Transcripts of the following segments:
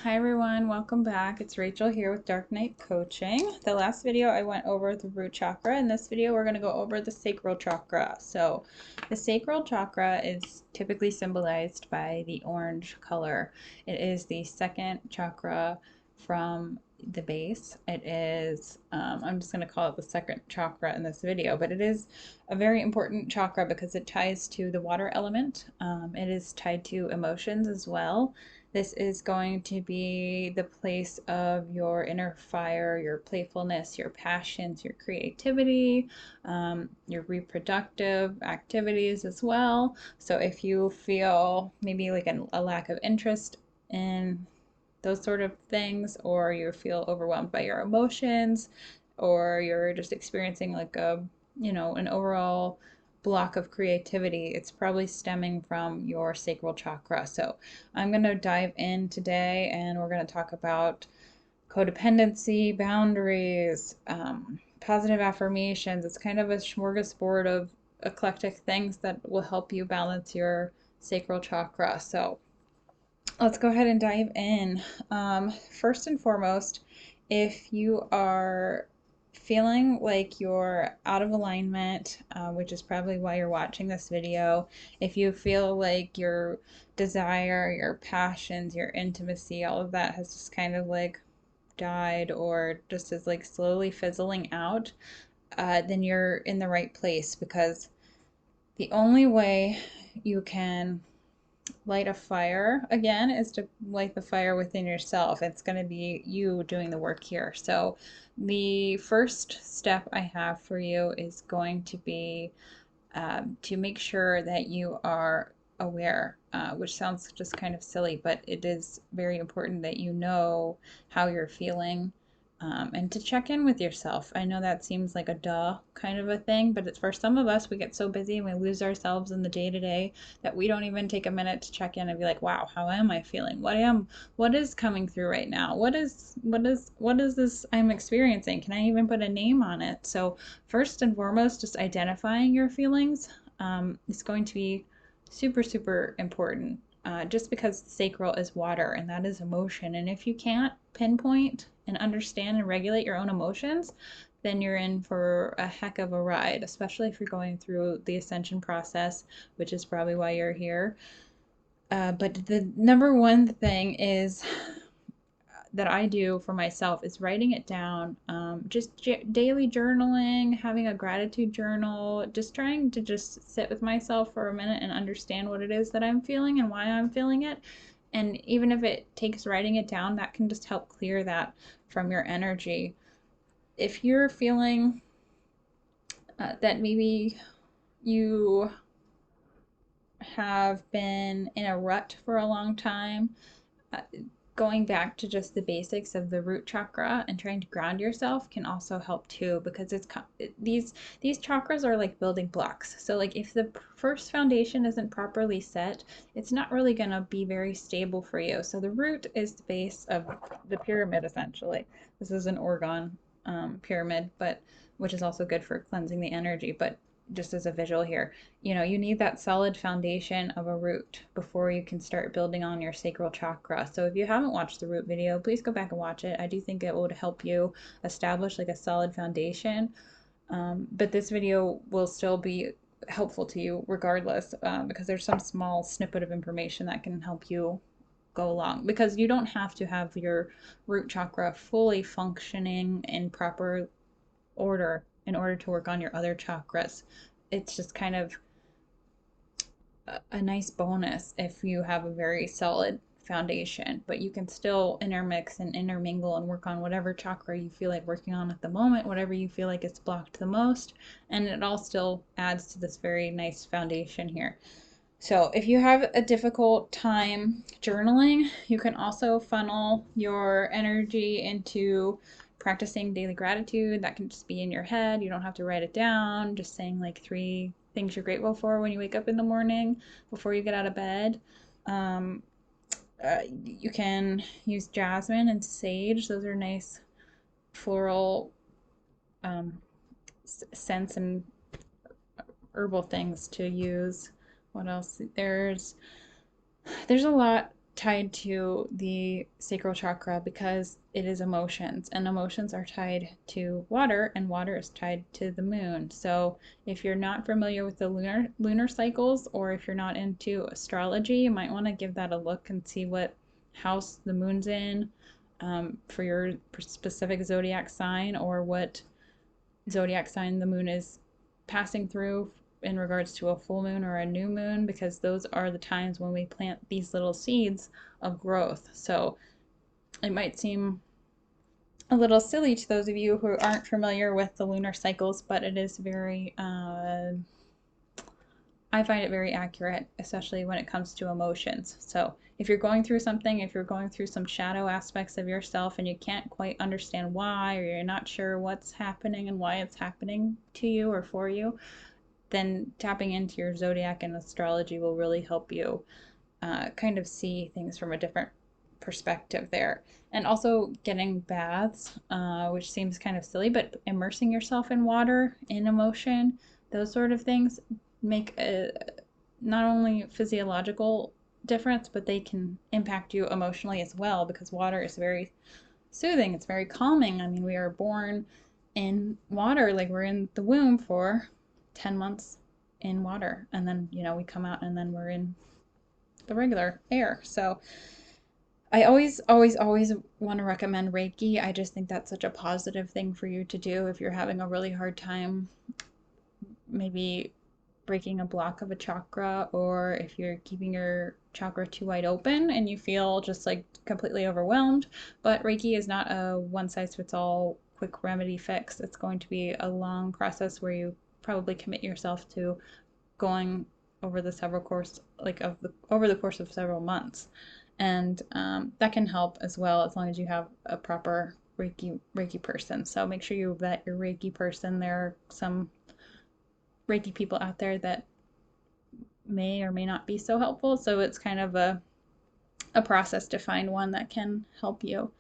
Hi everyone, welcome back. It's Rachel here with Dark Night Coaching. The last video I went over the root chakra. In this video we're going to go over the sacral chakra. So the sacral chakra is typically symbolized by the orange color. It is the second chakra from the base. It is, I'm just going to call it the second chakra in this video, but it is a very important chakra because it ties to the water element. It is tied to emotions as well. This is going to be the place of your inner fire, your playfulness, your passions, your creativity, your reproductive activities as well. So if you feel maybe like a lack of interest in those sort of things, or you feel overwhelmed by your emotions, or you're just experiencing like an overall block of creativity, it's probably stemming from your sacral chakra. So I'm going to dive in today and we're going to talk about codependency, boundaries, positive affirmations. It's kind of a smorgasbord of eclectic things that will help you balance your sacral chakra. So let's go ahead and dive in. First and foremost, if you are feeling like you're out of alignment, which is probably why you're watching this video, if you feel like your desire, your passions, your intimacy, all of that has just kind of like died or just is like slowly fizzling out, then you're in the right place because the only way you can light a fire again is to light the fire within yourself. It's going to be you doing the work here. So the first step I have for you is going to be to make sure that you are aware, which sounds just kind of silly, but it is very important that you know how you're feeling, and to check in with yourself. I know that seems like a duh kind of a thing, but it's for some of us, we get so busy and we lose ourselves in the day to day that we don't even take a minute to check in and be like, wow, how am I feeling? What is coming through right now? What is this I'm experiencing? Can I even put a name on it? So first and foremost, just identifying your feelings is going to be super, super important. Just because sacral is water and that is emotion. And if you can't pinpoint and understand and regulate your own emotions, then you're in for a heck of a ride, especially if you're going through the ascension process, which is probably why you're here. But the number one thing is that I do for myself is writing it down, just daily journaling, having a gratitude journal, just trying to just sit with myself for a minute and understand what it is that I'm feeling and why I'm feeling it. And even if it takes writing it down, that can just help clear that from your energy. If you're feeling that maybe you have been in a rut for a long time, uh, going back to just the basics of the root chakra and trying to ground yourself can also help too, because these chakras are like building blocks. So like if the first foundation isn't properly set, it's not really going to be very stable for you. So the root is the base of the pyramid essentially. This is an organ pyramid, but which is also good for cleansing the energy, but just as a visual here, you need that solid foundation of a root before you can start building on your sacral chakra. So if you haven't watched the root video, please go back and watch it. I do think it would help you establish like a solid foundation. But this video will still be helpful to you regardless, because there's some small snippet of information that can help you go along, because you don't have to have your root chakra fully functioning in proper order in order to work on your other chakras. It's just kind of a nice bonus if you have a very solid foundation, but you can still intermix and intermingle and work on whatever chakra you feel like working on at the moment, whatever you feel like it's blocked the most, and it all still adds to this very nice foundation here. So if you have a difficult time journaling, you can also funnel your energy into practicing daily gratitude. That can just be in your head. You don't have to write it down, just saying like 3 things you're grateful for when you wake up in the morning before you get out of bed. Um, you can use jasmine and sage. Those are nice floral um, scents and herbal things to use. What else? There's a lot tied to the sacral chakra because it is emotions, and emotions are tied to water, and water is tied to the moon. So if you're not familiar with the lunar cycles, or if you're not into astrology, you might want to give that a look and see what house the moon's in, for your specific zodiac sign, or what zodiac sign the moon is passing through in regards to a full moon or a new moon, because those are the times when we plant these little seeds of growth. So it might seem a little silly to those of you who aren't familiar with the lunar cycles, but it is very, I find it very accurate, especially when it comes to emotions. So if you're going through something, if you're going through some shadow aspects of yourself and you can't quite understand why, or you're not sure what's happening and why it's happening to you or for you, then tapping into your zodiac and astrology will really help you kind of see things from a different perspective there. And also getting baths, which seems kind of silly, but immersing yourself in water, in emotion, those sort of things make a not only physiological difference, but they can impact you emotionally as well, because water is very soothing, it's very calming. I mean, we are born in water, like we're in the womb for 10 months in water, and then, you know, we come out and then we're in the regular air. So I always want to recommend Reiki. I just think that's such a positive thing for you to do if you're having a really hard time, maybe breaking a block of a chakra, or if you're keeping your chakra too wide open and you feel just like completely overwhelmed. But Reiki is not a one size fits all quick remedy fix. It's going to be a long process where you probably commit yourself to going over the several course like of the over the course of several months, and that can help as well, as long as you have a proper Reiki person. So make sure you vet your Reiki person. There are some Reiki people out there that may or may not be so helpful, so it's kind of a process to find one that can help you.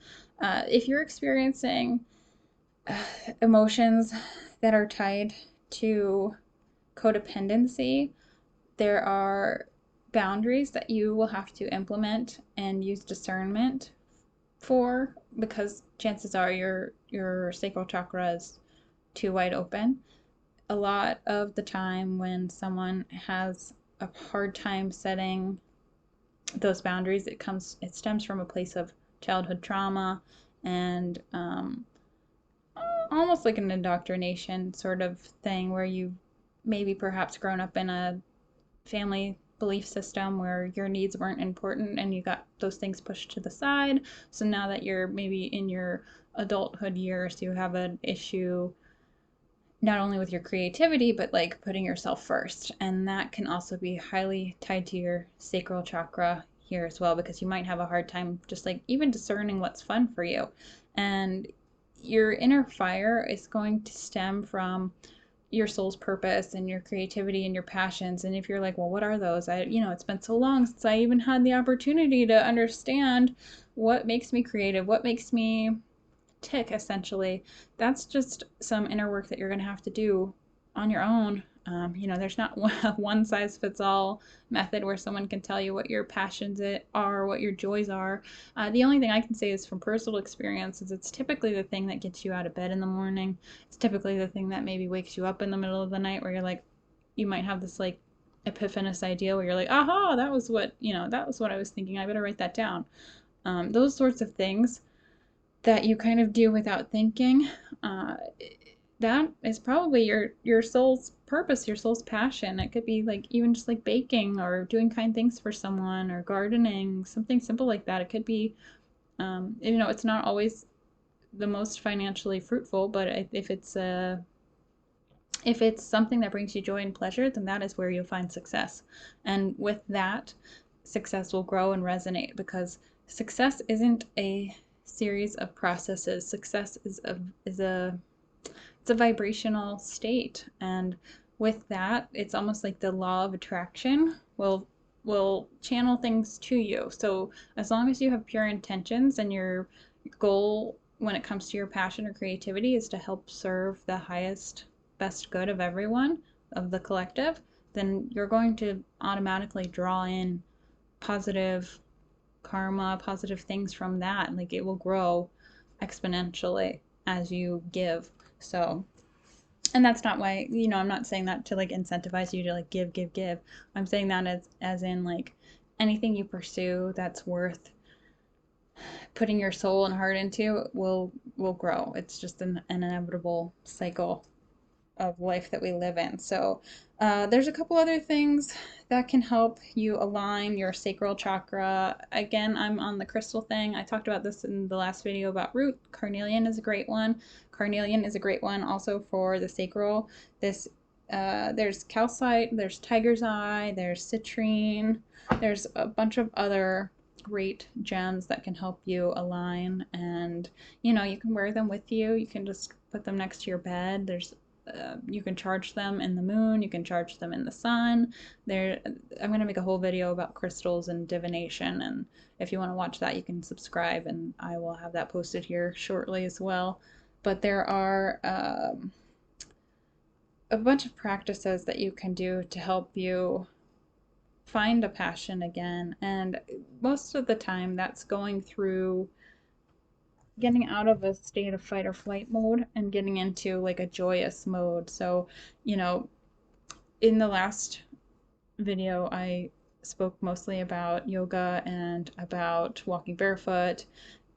If you're experiencing emotions that are tied to codependency, there are boundaries that you will have to implement and use discernment for, because chances are your sacral chakra is too wide open. A lot of the time when someone has a hard time setting those boundaries, it stems from a place of childhood trauma, and almost like an indoctrination sort of thing, where you've maybe perhaps grown up in a family belief system where your needs weren't important and you got those things pushed to the side. So now that you're maybe in your adulthood years, you have an issue not only with your creativity, but like putting yourself first. And that can also be highly tied to your sacral chakra here as well, because you might have a hard time just like even discerning what's fun for you. And your inner fire is going to stem from your soul's purpose and your creativity and your passions. And if you're like, well, what are those? It's been so long since I even had the opportunity to understand what makes me creative, what makes me tick, essentially. That's just some inner work that you're going to have to do on your own. There's not one size fits all method where someone can tell you what your passions are, what your joys are. The only thing I can say is from personal experience is it's typically the thing that gets you out of bed in the morning. It's typically the thing that maybe wakes you up in the middle of the night, where you're like, you might have this like epiphanous idea where you're like, aha, that was what I was thinking. I better write that down. Those sorts of things that you kind of do without thinking, that is probably your soul's purpose, your soul's passion. It could be like even just like baking or doing kind things for someone, or gardening, something simple like that. It could be, it's not always the most financially fruitful, but if it's something that brings you joy and pleasure, then that is where you'll find success. And with that, success will grow and resonate, because success isn't a series of processes. Success is it's a vibrational state, and with that, it's almost like the law of attraction will channel things to you. So as long as you have pure intentions, and your goal when it comes to your passion or creativity is to help serve the highest best good of everyone, of the collective, then you're going to automatically draw in positive karma, positive things from that. Like it will grow exponentially as you give. So, and that's not why, you know, I'm not saying that to like incentivize you to like give, give, give. I'm saying that as in like anything you pursue that's worth putting your soul and heart into will grow. It's just an inevitable cycle of life that we live in. So there's a couple other things that can help you align your sacral chakra. Again, I'm on the crystal thing. I talked about this in the last video about root. Carnelian is a great one. Carnelian is a great one also for the sacral. This there's calcite, there's tiger's eye, there's citrine, there's a bunch of other great gems that can help you align, and you know, you can wear them with you. You can just put them next to your bed. There's you can charge them in the moon, you can charge them in the sun. I'm going to make a whole video about crystals and divination, and if you want to watch that, you can subscribe, and I will have that posted here shortly as well. But there are a bunch of practices that you can do to help you find a passion again, and most of the time that's going through getting out of a state of fight or flight mode and getting into like a joyous mode. So, you know, in the last video, I spoke mostly about yoga and about walking barefoot.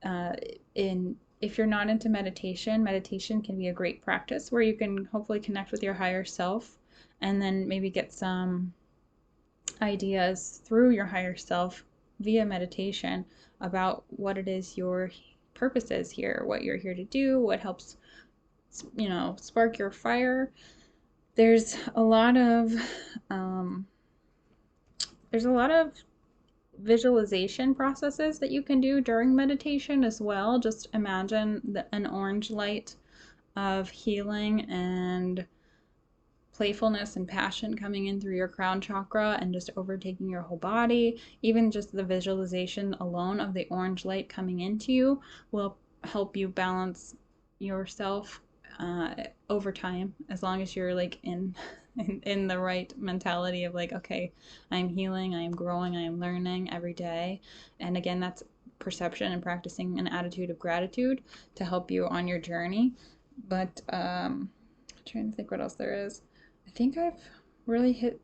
Uh, in If you're not into meditation, meditation can be a great practice where you can hopefully connect with your higher self and then maybe get some ideas through your higher self via meditation about what it is your purpose is here, what you're here to do, what helps, you know, spark your fire. There's a lot of um, there's a lot of visualization processes that you can do during meditation as well. Just imagine an orange light of healing and playfulness and passion coming in through your crown chakra and just overtaking your whole body. Even just the visualization alone of the orange light coming into you will help you balance yourself over time, as long as you're like in the right mentality of like, okay, I'm healing, I am growing, I am learning every day. And again, that's perception and practicing an attitude of gratitude to help you on your journey. But I'm trying to think what else there is. I think I've really hit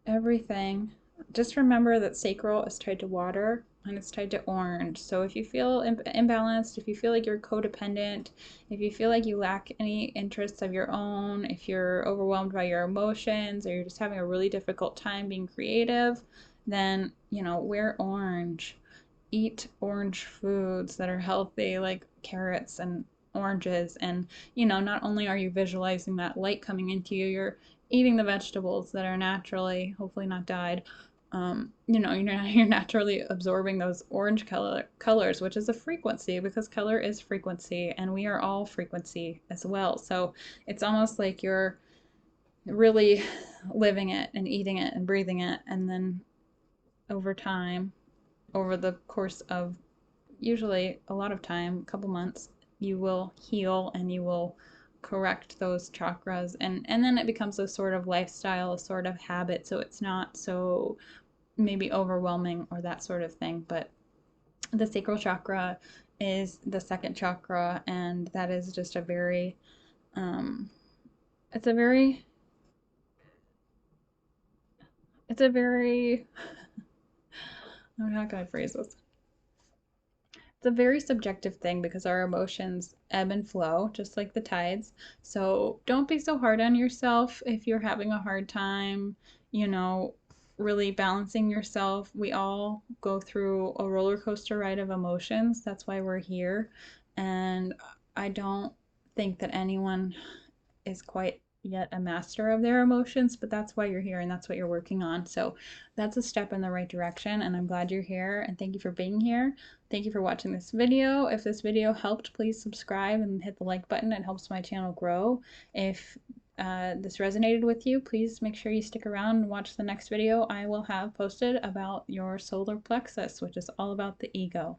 everything. Just remember that sacral is tied to water and it's tied to orange. So if you feel imbalanced, if you feel like you're codependent, if you feel like you lack any interests of your own, if you're overwhelmed by your emotions, or you're just having a really difficult time being creative, then, you know, wear orange. Eat orange foods that are healthy, like carrots and oranges. And, you know, not only are you visualizing that light coming into you, you're eating the vegetables that are naturally, hopefully not dyed. You know, you're naturally absorbing those orange colors, which is a frequency, because color is frequency, and we are all frequency as well. So it's almost like you're really living it and eating it and breathing it, and then over time, over the course of usually a lot of time, a couple months, you will heal and you will correct those chakras, and then it becomes a sort of lifestyle, a sort of habit, so it's not so maybe overwhelming or that sort of thing. But the sacral chakra is the second chakra, and that is just a very it's a very it's a very how can I phrase this? It's a very subjective thing because our emotions ebb and flow just like the tides. So don't be so hard on yourself if you're having a hard time, you know, really balancing yourself. We all go through a roller coaster ride of emotions. That's why we're here. And I don't think that anyone is quite yet a master of their emotions, but that's why you're here and that's what you're working on. So that's a step in the right direction, and I'm glad you're here, and thank you for being here. Thank you for watching this video. If this video helped, please subscribe and hit the like button. It helps my channel grow. If this resonated with you, please make sure you stick around and watch the next video I will have posted about your solar plexus, which is all about the ego.